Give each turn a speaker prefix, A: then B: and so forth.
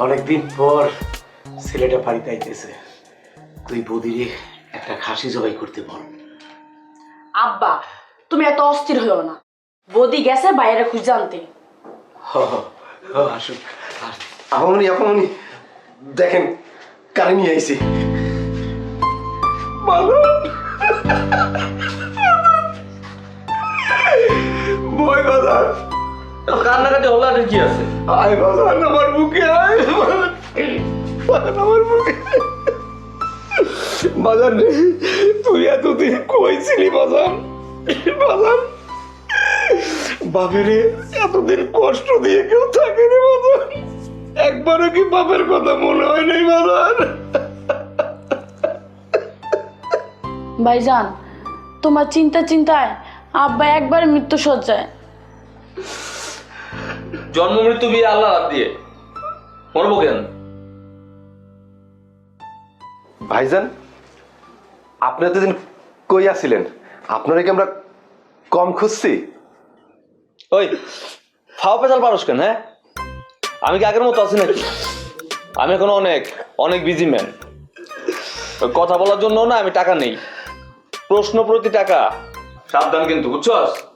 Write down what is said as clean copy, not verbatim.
A: অনেকদিন পর ছেলেটা বাড়িতে আইতেছে, তুই বৌদিরে একটা খাসি জবাই করতে বল।
B: আব্বা তুমি এত অস্থির হইও না, বদি গেছে বাইরে খুঁজে আনতে।
A: আসুন। আপনি দেখেন কারে নিয়ে আইছি। বই বাজার
C: কান্নাকাটি হলো আর কি আছে?
A: আয় বাজার আমার বুকে আয় আমার বুকে বাজার রে, তুই এতদিন কইছিলি বাজার বাজার বাপেরে এতদিন কষ্ট দিয়ে কেউ থাকে রে বাজার, একবারও কি বাপের কথা মনে হয় নাই বাজার?
B: ভাইজান তোমার চিন্তায় আব্বা একবার মৃত্যু সজ্জায়।
C: জন্ম মৃত্যু বিয়ে আল্লাহ হাত দিয়ে, মরবো কেন?
D: ভাইজান, আপনি এতদিন কই আছিলেন? আপনারা কি আমরা কম খুঁজছি?
C: ওই ফাও পেঁচাল পারস কেন? হ্যাঁ, আমি কি আগের মতো আছি নাকি? আমি এখন অনেক অনেক বিজি ম্যান। কথা বলার জন্য না আমি টাকা নেই, প্রশ্ন প্রতি টাকা। সাবধান কিন্তু, বুঝছস?